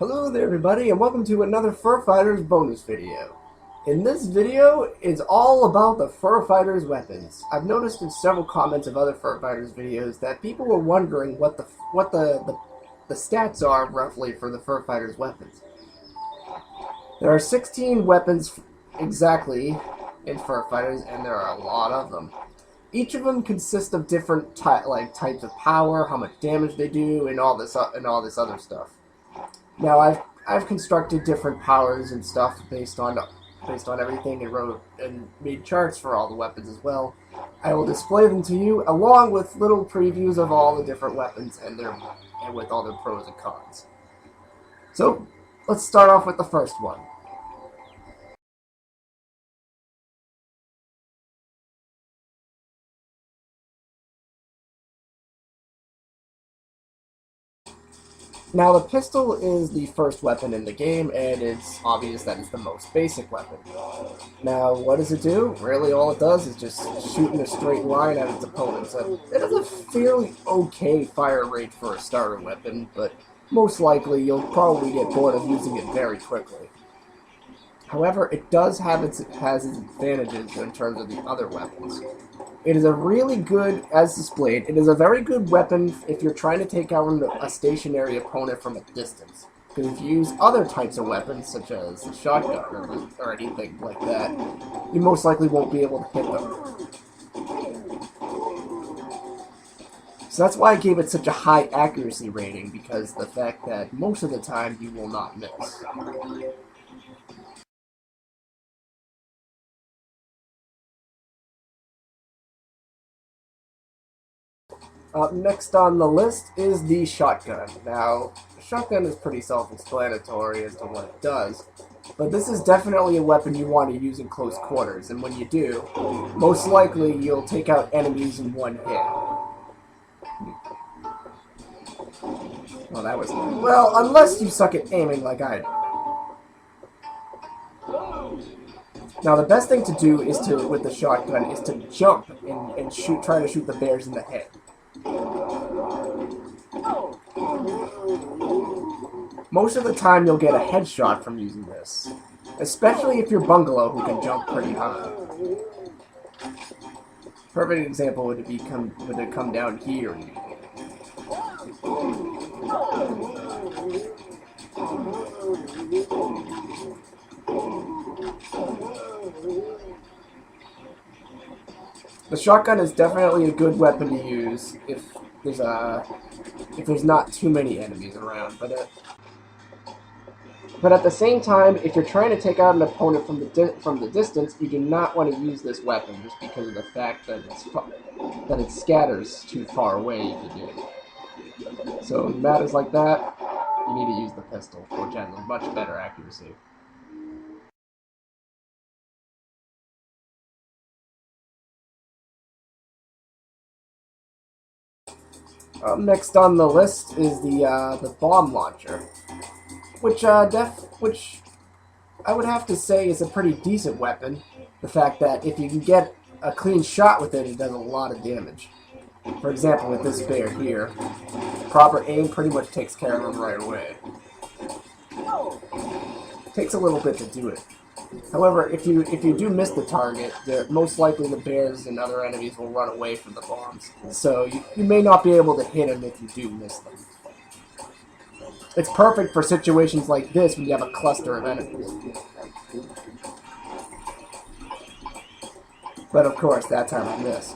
Hello there everybody and welcome to another Fur Fighters bonus video. In this video is all about the Fur Fighters weapons. I've noticed in several comments of other Fur Fighters videos that people were wondering what the stats are roughly for the Fur Fighters weapons. There are 16 weapons exactly in Fur Fighters and there are a lot of them. Each of them consists of different types of power, how much damage they do, and all this other stuff. Now I've constructed different powers and stuff based on everything and wrote and made charts for all the weapons as well. I will display them to you along with little previews of all the different weapons and with all their pros and cons. So let's start off with the first one. Now, the pistol is the first weapon in the game, and it's obvious that it's the most basic weapon. Now, what does it do? Really, all it does is just shoot in a straight line at its opponent. So it has a fairly okay fire rate for a starter weapon, but most likely you'll probably get bored of using it very quickly. However, it does have its advantages in terms of the other weapons. It is a really good, as displayed, it is a very good weapon if you're trying to take out a stationary opponent from a distance. Because if you use other types of weapons, such as a shotgun or anything like that, you most likely won't be able to hit them. So that's why I gave it such a high accuracy rating, because the fact that most of the time you will not miss. Next on the list is the shotgun. Now, the shotgun is pretty self-explanatory as to what it does, but this is definitely a weapon you want to use in close quarters, and when you do, most likely you'll take out enemies in one hit. Well, that was... Well, unless you suck at aiming like I do. Now, the best thing to do is with the shotgun is to jump and try to shoot the bears in the head. Most of the time you'll get a headshot from using this, especially if you're Bungalow who can jump pretty high. Perfect example would it come down here. The shotgun is definitely a good weapon to use if there's not too many enemies around. But at the same time, if you're trying to take out an opponent from the distance, you do not want to use this weapon just because of the fact that it scatters too far away if you do. So in matters like that, you need to use the pistol, which has a much better accuracy. Next on the list is the bomb launcher, which I would have to say is a pretty decent weapon. The fact that if you can get a clean shot with it, it does a lot of damage. For example, with this bear here, proper aim pretty much takes care of him right away. It takes a little bit to do it. However, if you do miss the target, most likely the bears and other enemies will run away from the bombs. So you may not be able to hit them if you do miss them. It's perfect for situations like this when you have a cluster of enemies. But of course, that time I missed.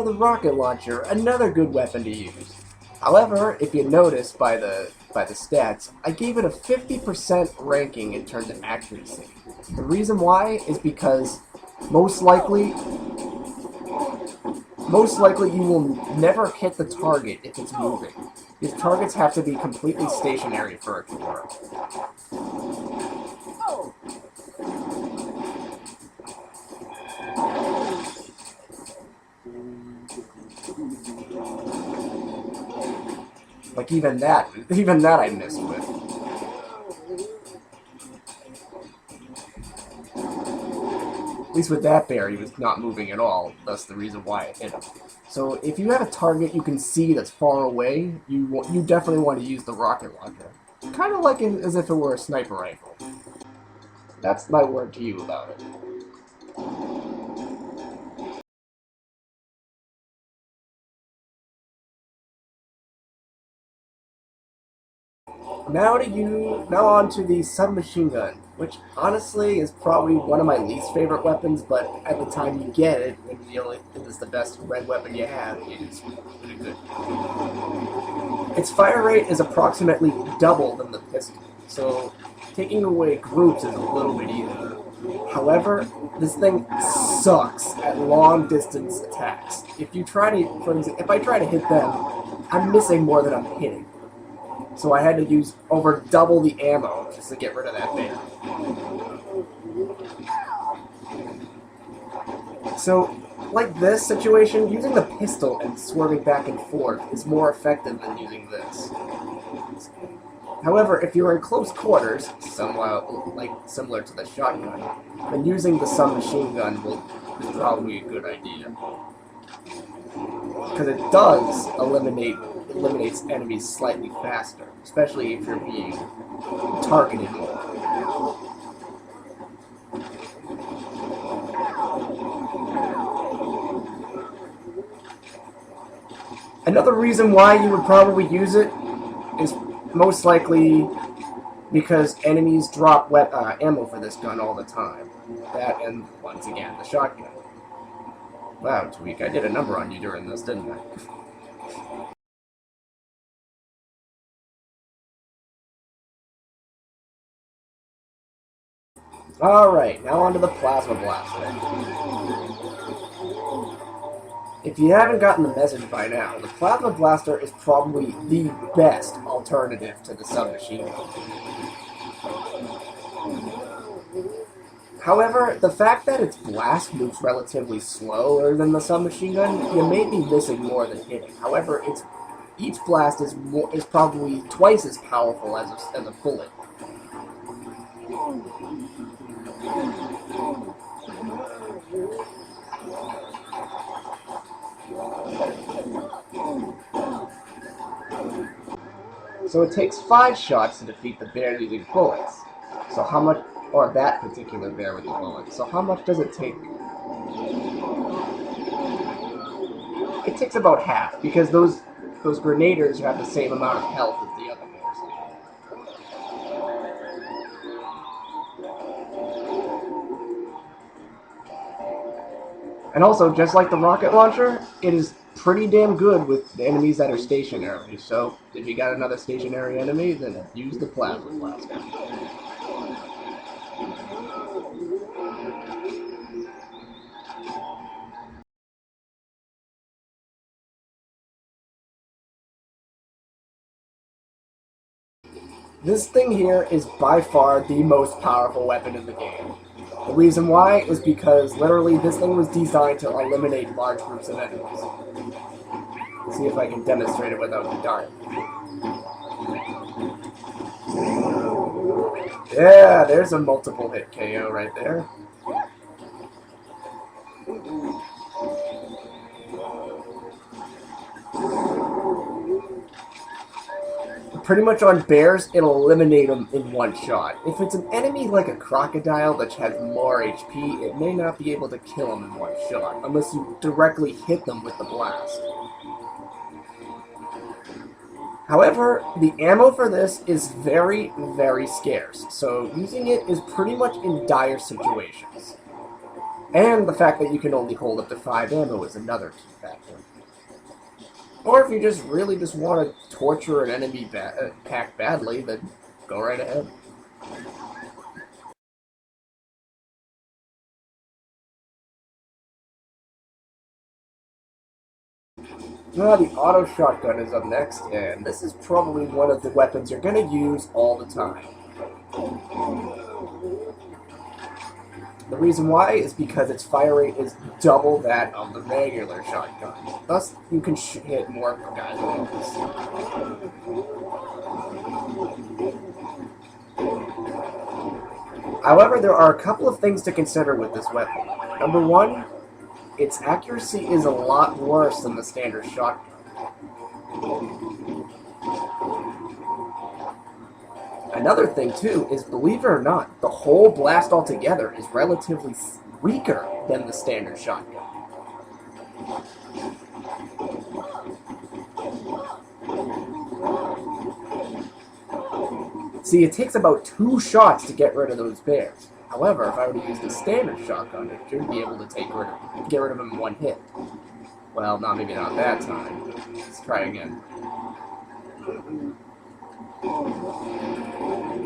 The rocket launcher, another good weapon to use. However, if you notice by the stats, I gave it a 50% ranking in terms of accuracy. The reason why is because most likely you will never hit the target if it's moving. These targets have to be completely stationary for it to work. Like even that I missed with. At least with that bear, he was not moving at all. That's the reason why I hit him. So if you have a target you can see that's far away, you definitely want to use the rocket launcher. Kind of like as if it were a sniper rifle. That's my word to you about it. Now on to the submachine gun, which honestly is probably one of my least favorite weapons, but at the time you get it, and it is the best red weapon you have, it is really good. Its fire rate is approximately double than the pistol, so taking away groups is a little bit easier. However, this thing sucks at long distance attacks. If I try to hit them, I'm missing more than I'm hitting. So I had to use over double the ammo just to get rid of that bear. So, like this situation, using the pistol and swerving back and forth is more effective than using this. However, if you're in close quarters, somewhat like similar to the shotgun, then using the submachine gun is probably a good idea. Because it does eliminates enemies slightly faster, especially if you're being targeted more. Another reason why you would probably use it is most likely because enemies drop ammo for this gun all the time. That and, once again, the shotgun. Wow, Tweak, I did a number on you during this, didn't I? Alright, now on to the Plasma Blaster. If you haven't gotten the message by now, the Plasma Blaster is probably the best alternative to the submachine gun. However, the fact that its blast moves relatively slower than the submachine gun, you may be missing more than hitting. However, each blast is probably twice as powerful as a bullet. So it takes 5 shots to defeat the bear using bullets. So how much, or that particular bear with the bullets. So how much does it take? It takes about half, because those grenaders have the same amount of health as the other bears. And also, just like the rocket launcher, it is pretty damn good with the enemies that are stationary. So, if you got another stationary enemy, then use the Plasma Blaster. This thing here is by far the most powerful weapon in the game. The reason why is because literally this thing was designed to eliminate large groups of enemies. Let's see if I can demonstrate it without the dart. Yeah, there's a multiple hit KO right there. Pretty much on bears, it'll eliminate them in one shot. If it's an enemy like a crocodile that has more HP, it may not be able to kill them in one shot, unless you directly hit them with the blast. However, the ammo for this is very, very scarce, so using it is pretty much in dire situations. And the fact that you can only hold up to 5 ammo is another key factor. Or if you just really want to torture an enemy pack badly, then go right ahead. Now the auto shotgun is up next, and this is probably one of the weapons you're going to use all the time. The reason why is because its fire rate is double that of the regular shotgun. Thus, you can hit more guys with this. However, there are a couple of things to consider with this weapon. Number one, its accuracy is a lot worse than the standard shotgun. Another thing, too, is, believe it or not, the whole blast altogether is relatively weaker than the standard shotgun. See, it takes about 2 shots to get rid of those bears. However, if I were to use the standard shotgun, it should be able to get rid of them in one hit. Well, maybe not that time. Let's try again.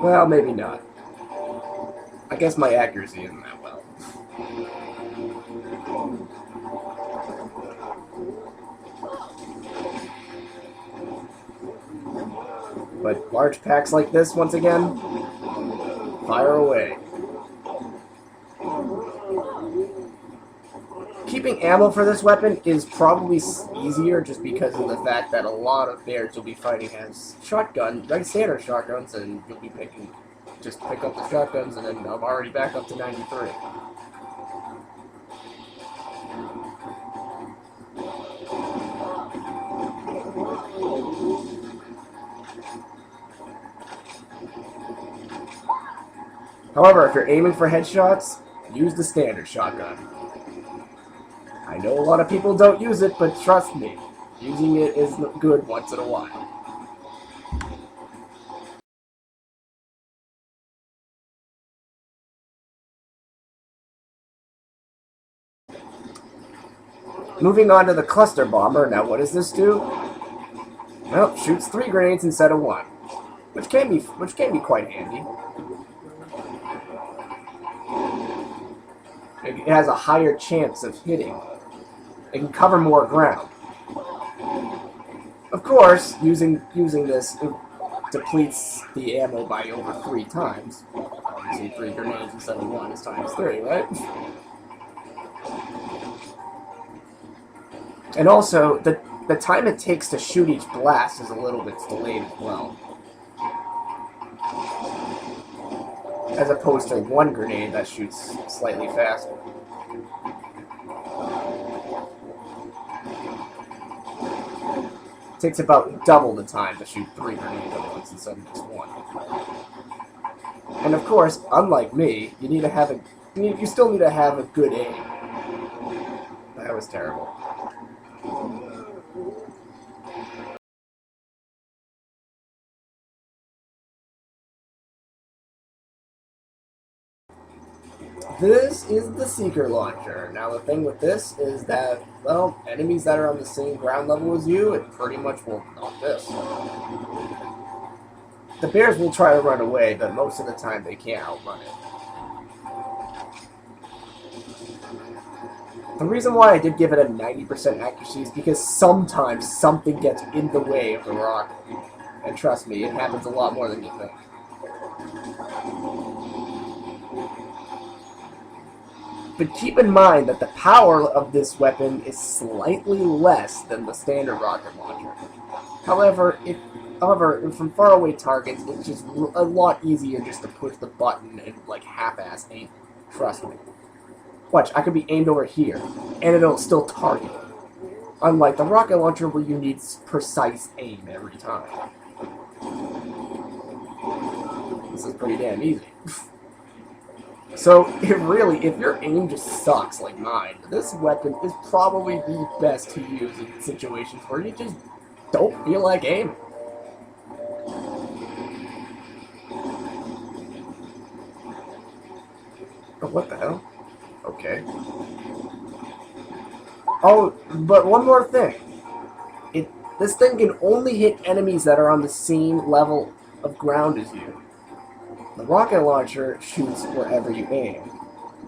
Well, maybe not. I guess my accuracy isn't that well. But large packs like this, once again, fire away. Keeping ammo for this weapon is probably easier just because of the fact that a lot of bears you'll be fighting as standard shotguns, and you'll be just pick up the shotguns, and then I'm already back up to 93. However, if you're aiming for headshots, use the standard shotgun. I know a lot of people don't use it, but trust me, using it is good once in a while. Moving on to the cluster bomber. Now, what does this do? Well, shoots 3 grenades instead of 1, which can be quite handy. It has a higher chance of hitting. It can cover more ground. Of course, using this depletes the ammo by over 3 times. Obviously, 3 grenades instead of 1 is times 3, right? And also, the time it takes to shoot each blast is a little bit delayed as well. As opposed to 1 grenade that shoots slightly faster. It takes about double the time to shoot 3 grenades at once instead of just 1. And of course, unlike me, you still need to have a good aim. That was terrible. This is the Seeker Launcher. Now the thing with this is that, well, enemies that are on the same ground level as you, it pretty much will not this. The bears will try to run away, but most of the time they can't outrun it. The reason why I did give it a 90% accuracy is because sometimes something gets in the way of the rocket. And trust me, it happens a lot more than you think. But keep in mind that the power of this weapon is slightly less than the standard rocket launcher. However, from faraway targets, it's just a lot easier just to push the button and like half-ass aim. Trust me. Watch, I could be aimed over here, and it'll still target. Unlike the rocket launcher, where you need precise aim every time. This is pretty damn easy. So, if your aim just sucks like mine, this weapon is probably the best to use in situations where you just don't feel like aiming. Oh, what the hell? Okay. Oh, but one more thing. This thing can only hit enemies that are on the same level of ground as you. The rocket launcher shoots wherever you aim.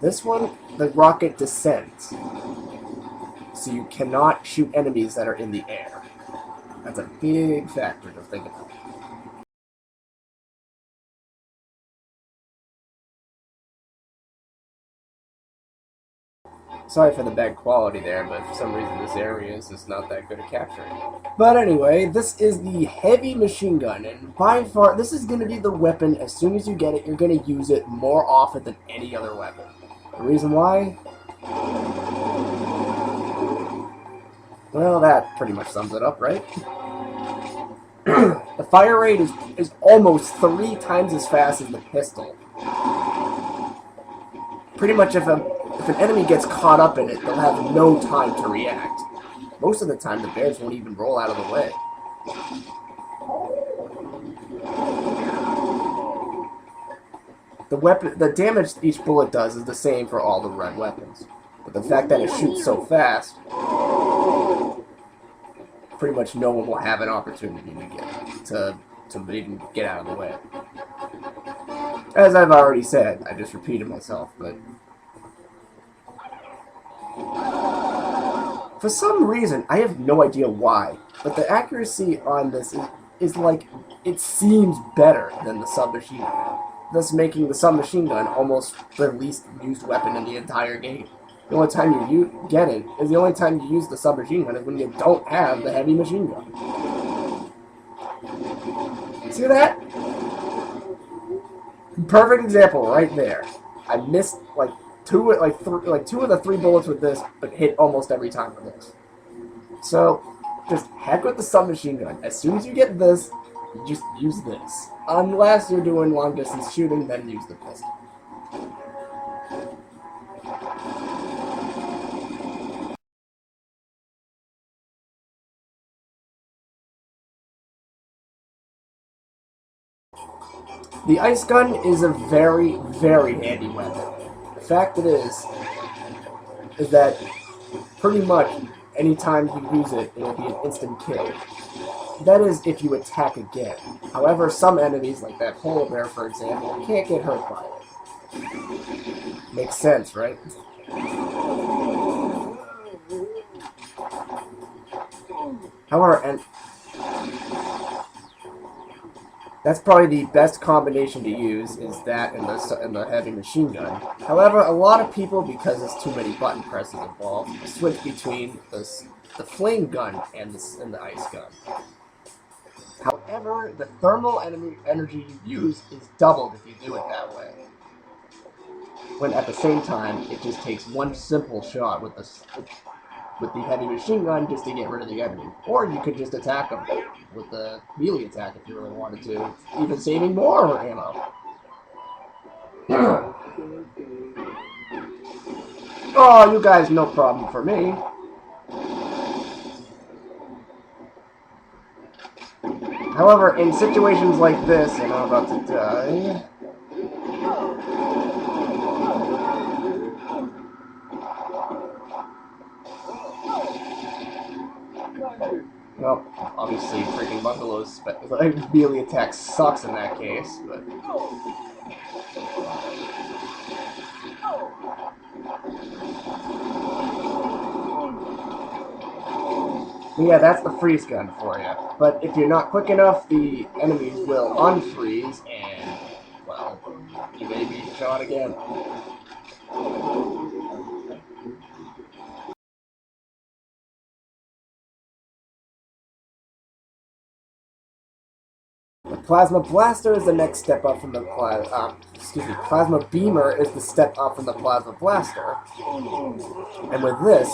This one, the rocket descends. So you cannot shoot enemies that are in the air. That's a big factor to think about. Sorry for the bad quality there, but for some reason this area is just not that good at capturing. But anyway, this is the heavy machine gun, and by far, this is going to be the weapon. As soon as you get it, you're going to use it more often than any other weapon. The reason why? Well, that pretty much sums it up, right? The fire rate is almost 3 times as fast as the pistol. Pretty much if an enemy gets caught up in it, they'll have no time to react. Most of the time, the bears won't even roll out of the way. The damage each bullet does is the same for all the red weapons. But the fact that it shoots so fast, pretty much no one will have an opportunity to even get out of the way. As I've already said, I just repeated myself, but for some reason, I have no idea why, but the accuracy on this is like, it seems better than the submachine gun, thus making the submachine gun almost the least used weapon in the entire game. The only time you get it is the only time you use the submachine gun is when you don't have the heavy machine gun. See that? Perfect example right there. I missed like two of the 3 bullets with this, but hit almost every time with this. So just heck with the submachine gun. As soon as you get this, you just use this. Unless you're doing long distance shooting, then use the pistol. The ice gun is a very, very handy weapon. The fact is that pretty much anytime you use it, it'll be an instant kill. That is if you attack again. However, some enemies, like that polar bear for example, can't get hurt by it. Makes sense, right? However, that's probably the best combination to use, is that and the heavy machine gun. However, a lot of people, because there's too many button presses involved, switch between the flame gun and the ice gun. However, the thermal energy you use is doubled if you do it that way. When at the same time, it just takes one simple shot with the heavy machine gun just to get rid of the enemy. Or you could just attack them with the melee attack if you really wanted to, even saving more ammo. Oh, you guys, no problem for me. However, in situations like this, and I'm about to die... Well, obviously, freaking Bungalow's melee attack sucks in that case, but... Yeah, that's the freeze gun for you. But if you're not quick enough, the enemies will unfreeze, and, well, you may be shot again. The Plasma Blaster is the next step up from the Plasma Beamer is the step up from the Plasma Blaster. And with this,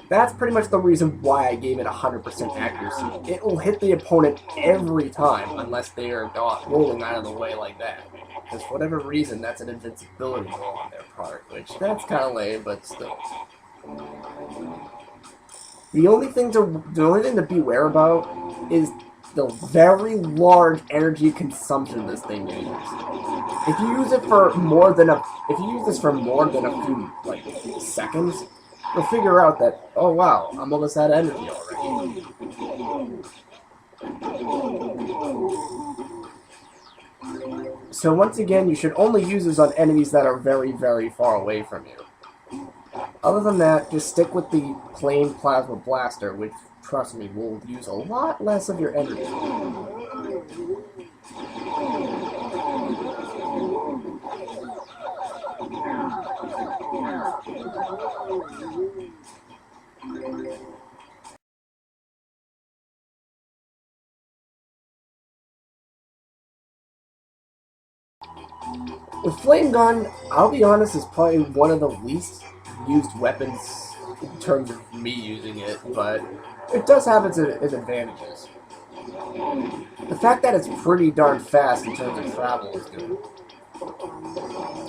that's pretty much the reason why I gave it 100% accuracy. It will hit the opponent every time, unless they are not rolling out of the way like that. Because for whatever reason, that's an invincibility roll on their part, which that's kind of lame, but still. The only thing to beware about is the very large energy consumption this thing uses. If you use it for more than a few seconds, you'll figure out that, oh wow, I'm almost out of energy already. So once again, you should only use this on enemies that are very, very far away from you. Other than that, just stick with the plain Plasma Blaster, which, trust me, will use a lot less of your energy. The flame gun, I'll be honest, is probably one of the least used weapons in terms of me using it, but it does have its advantages. The fact that it's pretty darn fast in terms of travel is good.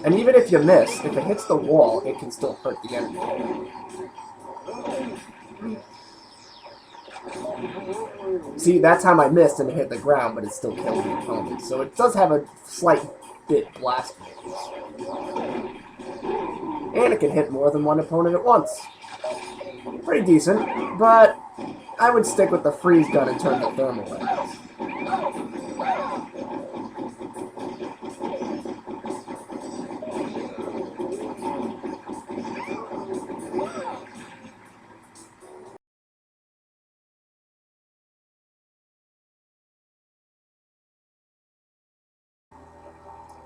And even if you miss, if it hits the wall, it can still hurt the enemy. See, that time I missed and it hit the ground, but it still killed the opponent. So it does have a slight bit blast radius. And it can hit more than one opponent at once. Pretty decent, but I would stick with the freeze gun in terms of thermal weapons.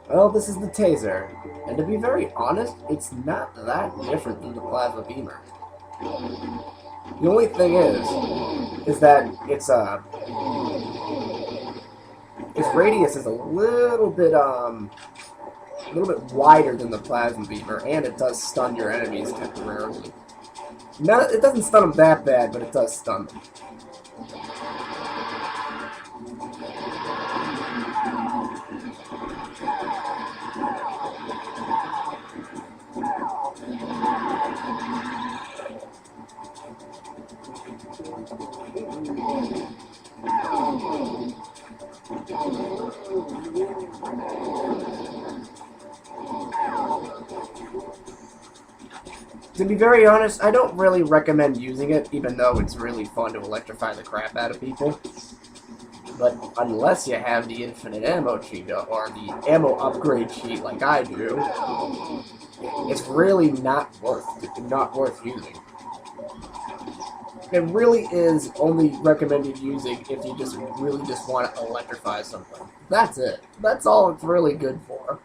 Well, this is the TAZER, and to be very honest, it's not that different than the plasma beamer. The only thing is that its radius is a little bit wider than the plasma beamer, and it does stun your enemies temporarily. Now, it doesn't stun them that bad, but it does stun them. To be very honest, I don't really recommend using it, even though it's really fun to electrify the crap out of people. But unless you have the infinite ammo cheat or the ammo upgrade cheat like I do, it's really not worth using. It really is only recommended using if you really just want to electrify something. That's it. That's all it's really good for.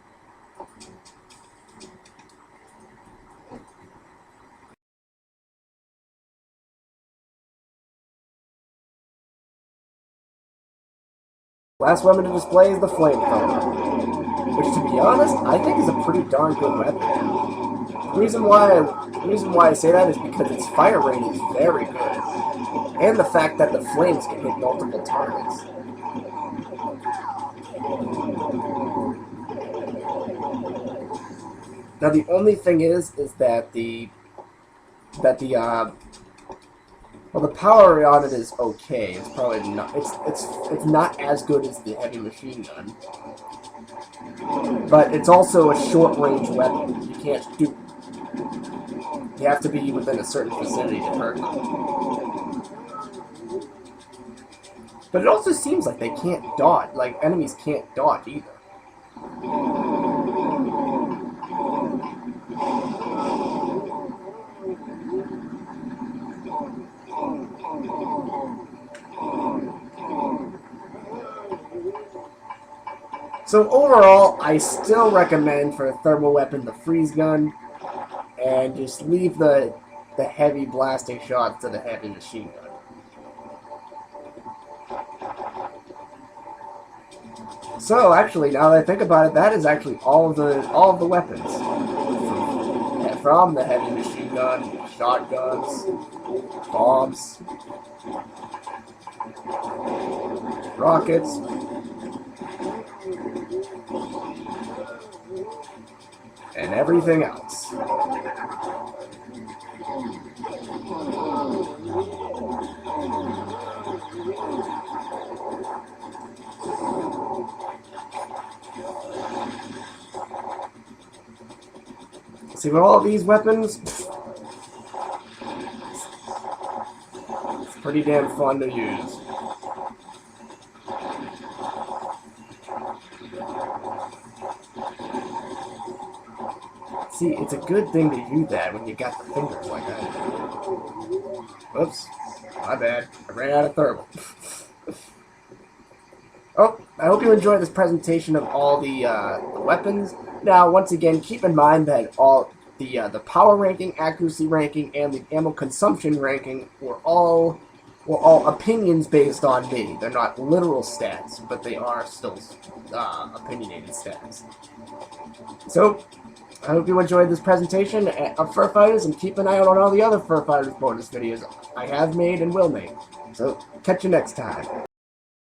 Last weapon to display is the Flamethrower, which, to be honest, I think is a pretty darn good weapon. The reason why I say that is because its fire rate is very good, and the fact that the flames can hit multiple targets. Now the only thing is that the power on it is okay. It's probably not. It's not as good as the heavy machine gun, but it's also a short-range weapon. You can't do. You have to be within a certain vicinity to hurt them. But it also seems like they can't dodge. Like enemies can't dodge either. So overall, I still recommend for a thermal weapon the freeze gun, and just leave the heavy blasting shots to the heavy machine gun. So actually, now that I think about it, that is actually all of the weapons, from the heavy machine gun, shotguns, bombs, rockets. And everything else. See, with all these weapons, it's pretty damn fun to use. See, it's a good thing to do that when you got the fingers like that. Whoops. My bad. I ran out of thermal. Oh, I hope you enjoyed this presentation of all the weapons. Now, once again, keep in mind that The power ranking, accuracy ranking, and the ammo consumption ranking were all opinions based on me. They're not literal stats, but they are still opinionated stats. So, I hope you enjoyed this presentation of Fur Fighters, and keep an eye out on all the other Fur Fighters bonus videos I have made and will make. So, catch you next time.